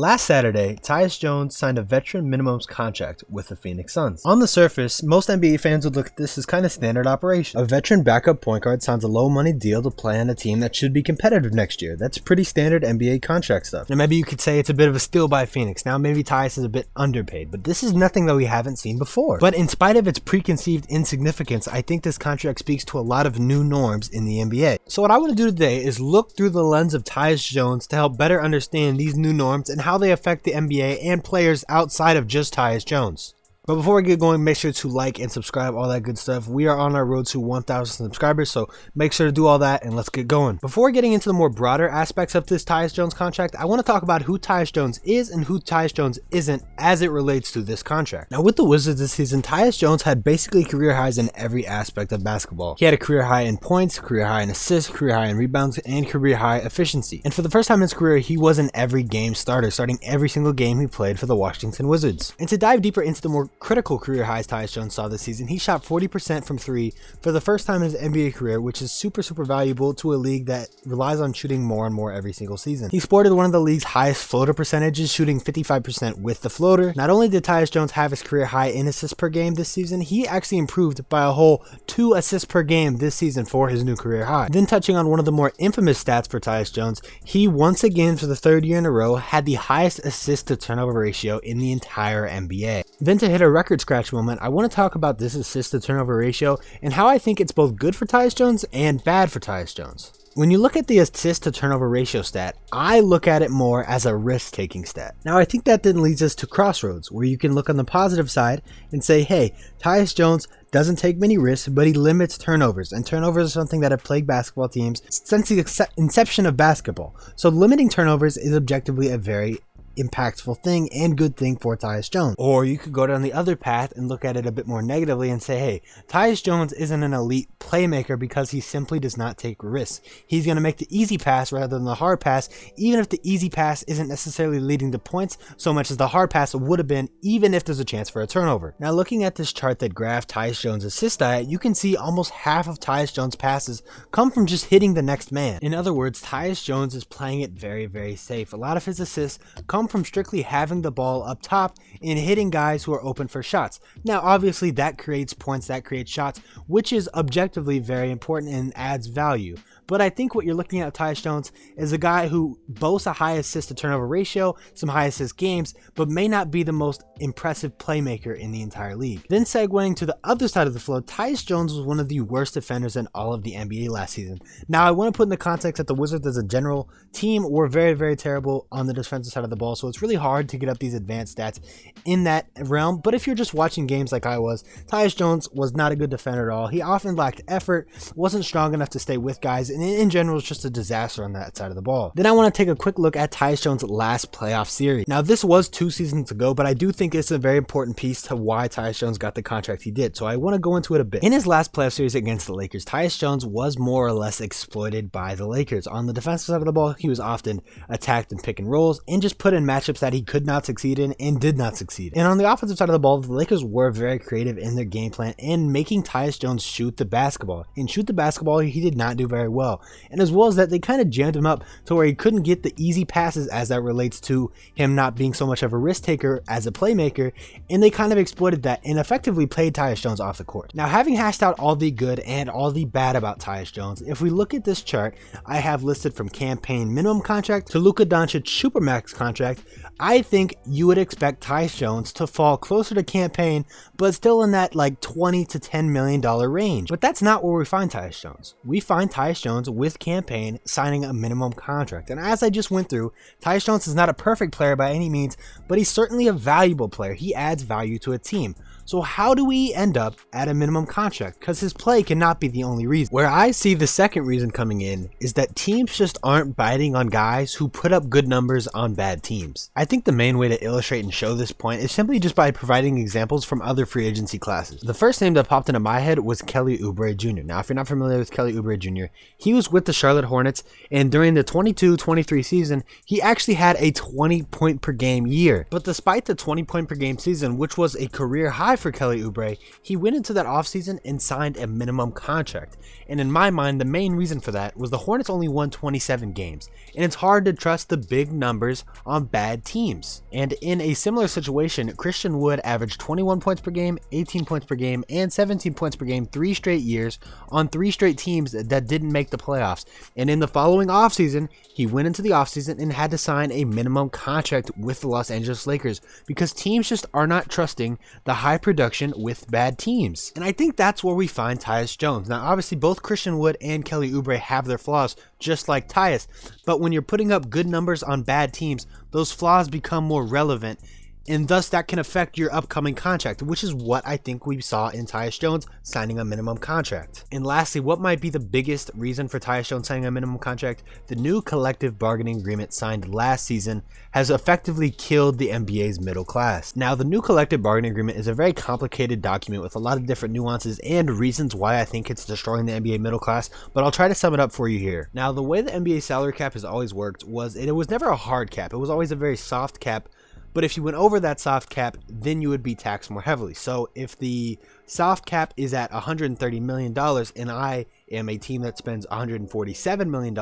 Last Saturday, Tyus Jones signed a veteran minimums contract with the Phoenix Suns. On the surface, most NBA fans would look at this as kind of standard operation. A veteran backup point guard signs a low money deal to play on a team that should be competitive next year. That's pretty standard NBA contract stuff. Now maybe you could say it's a bit of a steal by Phoenix. Now maybe Tyus is a bit underpaid, but this is nothing that we haven't seen before. But in spite of its preconceived insignificance, I think this contract speaks to a lot of new norms in the NBA. So what I want to do today is look through the lens of Tyus Jones to help better understand these new norms and how they affect the NBA and players outside of just Tyus Jones. But before we get going, make sure to like and subscribe, all that good stuff. We are on our road to 1,000 subscribers, so make sure to do all that and let's get going. Before getting into the more broader aspects of this Tyus Jones contract, I want to talk about who Tyus Jones is and who Tyus Jones isn't as it relates to this contract. Now with the Wizards this season, Tyus Jones had basically career highs in every aspect of basketball. He had a career high in points, career high in assists, career high in rebounds, and career high efficiency. And for the first time in his career, he was an every game starter, starting every single game he played for the Washington Wizards. And to dive deeper into the more critical career highs Tyus Jones saw this season, he shot 40% from 3 for the first time in his NBA career, which is super valuable to a league that relies on shooting more and more every single season. He sported one of the league's highest floater percentages, shooting 55% with the floater. Not only did Tyus Jones have his career high in assists per game this season, he actually improved by a whole 2 assists per game this season for his new career high. Then touching on one of the more infamous stats for Tyus Jones, he once again for the 3rd year in a row had the highest assist to turnover ratio in the entire NBA. Then to hit a record scratch moment, I want to talk about this assist to turnover ratio and how I think it's both good for Tyus Jones and bad for Tyus Jones. When you look at the assist to turnover ratio stat, I look at it more as a risk-taking stat. Now I think that then leads us to crossroads, where you can look on the positive side and say, hey, Tyus Jones doesn't take many risks, but he limits turnovers, and turnovers are something that have plagued basketball teams since the inception of basketball. So limiting turnovers is objectively a very impactful thing and good thing for Tyus Jones. Or you could go down the other path and look at it a bit more negatively and say, hey, Tyus Jones isn't an elite playmaker because he simply does not take risks. He's going to make the easy pass rather than the hard pass, even if the easy pass isn't necessarily leading to points so much as the hard pass would have been, even if there's a chance for a turnover. Now looking at this chart that graphed Tyus Jones' assist diet, you can see almost half of Tyus Jones' passes come from just hitting the next man. In other words, Tyus Jones is playing it very safe. A lot of his assists come from strictly having the ball up top and hitting guys who are open for shots. Now obviously that creates points, that creates shots, which is objectively very important and adds value. But I think what you're looking at Tyus Jones is a guy who boasts a high assist to turnover ratio, some high assist games, but may not be the most impressive playmaker in the entire league. Then segueing to the other side of the floor, Tyus Jones was one of the worst defenders in all of the NBA last season. Now I want to put in the context that the Wizards as a general team were very terrible on the defensive side of the ball, so it's really hard to get up these advanced stats in that realm. But if you're just watching games like I was, Tyus Jones was not a good defender at all. He often lacked effort, wasn't strong enough to stay with guys, and in general it's just a disaster on that side of the ball. Then I want to take a quick look at Tyus Jones' last playoff series. Now this was 2 seasons ago, but I do think it's a very important piece to why Tyus Jones got the contract he did, so I want to go into it a bit. In his last playoff series against the Lakers, Tyus Jones was more or less exploited by the Lakers. On the defensive side of the ball, he was often attacked in pick and rolls and just put in matchups that he could not succeed in and did not succeed. And on the offensive side of the ball, the Lakers were very creative in their game plan and making Tyus Jones shoot the basketball. And shoot the basketball, he did not do very well. And as well as that, they kind of jammed him up to where he couldn't get the easy passes as that relates to him not being so much of a risk taker as a playmaker, and they kind of exploited that and effectively played Tyus Jones off the court. Now having hashed out all the good and all the bad about Tyus Jones, if we look at this chart I have listed from campaign minimum contract to Luka Doncic supermax contract, I think you would expect Tyus Jones to fall closer to campaign, but still in that like $20 to $10 million range. But that's not where we find Tyus Jones. We find Tyus Jones with campaign signing a minimum contract. And as I just went through, Tyus Jones is not a perfect player by any means, but he's certainly a valuable player. He adds value to a team. So how do we end up at a minimum contract? Because his play cannot be the only reason. Where I see the second reason coming in is that teams just aren't biting on guys who put up good numbers on bad teams. I think the main way to illustrate and show this point is simply just by providing examples from other free agency classes. The first name that popped into my head was Kelly Oubre Jr. Now, if you're not familiar with Kelly Oubre Jr., he was with the Charlotte Hornets, and during the 22-23 season, he actually had a 20-point per game year. But despite the 20-point per game season, which was a career high for Kelly Oubre, he went into that offseason and signed a minimum contract. And in my mind, the main reason for that was the Hornets only won 27 games, and it's hard to trust the big numbers on bad teams. And in a similar situation, Christian Wood averaged 21 points per game, 18 points per game, and 17 points per game 3 straight years on 3 straight teams that didn't make the playoffs. And in the following offseason, he went into the offseason and had to sign a minimum contract with the Los Angeles Lakers because teams just are not trusting the high production with bad teams. And I think that's where we find Tyus Jones. Now, obviously, both Christian Wood and Kelly Oubre have their flaws, just like Tyus. But when you're putting up good numbers on bad teams, those flaws become more relevant, and thus that can affect your upcoming contract, which is what I think we saw in Tyus Jones signing a minimum contract. And lastly, what might be the biggest reason for Tyus Jones signing a minimum contract? The new collective bargaining agreement signed last season has effectively killed the NBA's middle class. Now, the new collective bargaining agreement is a very complicated document with a lot of different nuances and reasons why I think it's destroying the NBA middle class, but I'll try to sum it up for you here. Now, the way the NBA salary cap has always worked was it was never a hard cap. It was always a very soft cap. But if you went over that soft cap, then you would be taxed more heavily. So if the soft cap is at $130 million and I am a team that spends $147 million,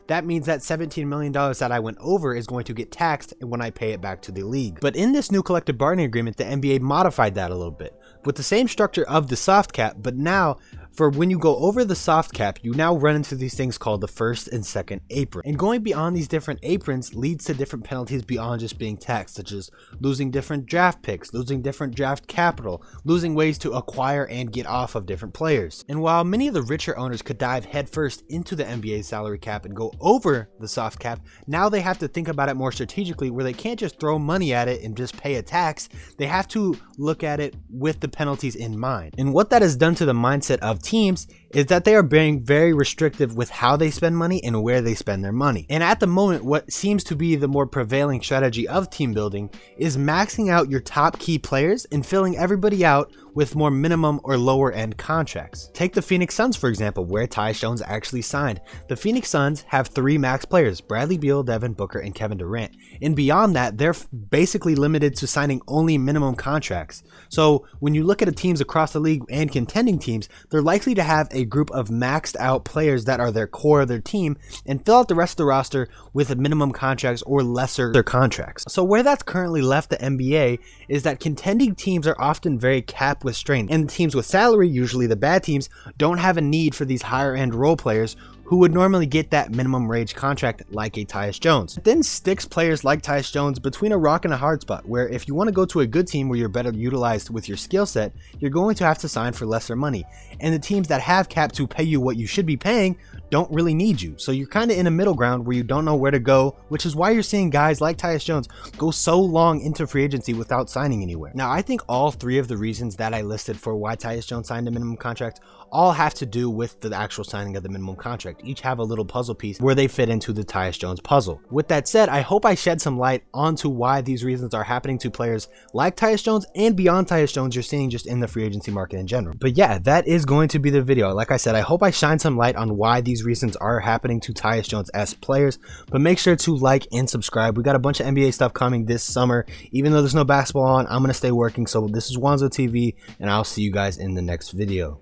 that means that $17 million that I went over is going to get taxed when I pay it back to the league. But in this new collective bargaining agreement, the NBA modified that a little bit with the same structure of the soft cap, but now for when you go over the soft cap, you now run into these things called the first and second apron. And going beyond these different aprons leads to different penalties beyond just being taxed, such as losing different draft picks, losing different draft capital, losing ways to acquire and get off of different players. And while many of the richer owners could dive headfirst into the NBA's salary cap and go over the soft cap, now they have to think about it more strategically, where they can't just throw money at it and just pay a tax. They have to look at it with the penalties in mind. And what that has done to the mindset of teams is that they are being very restrictive with how they spend money and where they spend their money. And at the moment, what seems to be the more prevailing strategy of team building is maxing out your top key players and filling everybody out with more minimum or lower end contracts. Take the Phoenix Suns, for example, where Tyus Jones actually signed. The Phoenix Suns have 3 max players: Bradley Beal, Devin Booker, and Kevin Durant. And beyond that, they're basically limited to signing only minimum contracts. So when you look at the teams across the league and contending teams, they're likely to have a group of maxed out players that are their core of their team and fill out the rest of the roster with minimum contracts or lesser contracts. So where that's currently left the NBA is that contending teams are often very cap restrained, and teams with salary, usually the bad teams, don't have a need for these higher end role players who would normally get that minimum wage contract like a Tyus Jones. It then sticks players like Tyus Jones between a rock and a hard spot, where if you want to go to a good team where you're better utilized with your skill set, you're going to have to sign for lesser money. And the teams that have cap to pay you what you should be paying don't really need you. So you're kind of in a middle ground where you don't know where to go, which is why you're seeing guys like Tyus Jones go so long into free agency without signing anywhere. Now, I think all 3 of the reasons that I listed for why Tyus Jones signed a minimum contract all have to do with the actual signing of the minimum contract. Each have a little puzzle piece where they fit into the Tyus Jones puzzle. With that said, I hope I shed some light onto why these reasons are happening to players like Tyus Jones and beyond Tyus Jones you're seeing just in the free agency market in general. But yeah, that is going to be the video. Like I said, I hope I shine some light on why these reasons are happening to Tyus Jones as players, but make sure to like and subscribe. We got a bunch of NBA stuff coming this summer. Even though there's no basketball on, I'm going to stay working. So this is Wanzo TV, and I'll see you guys in the next video.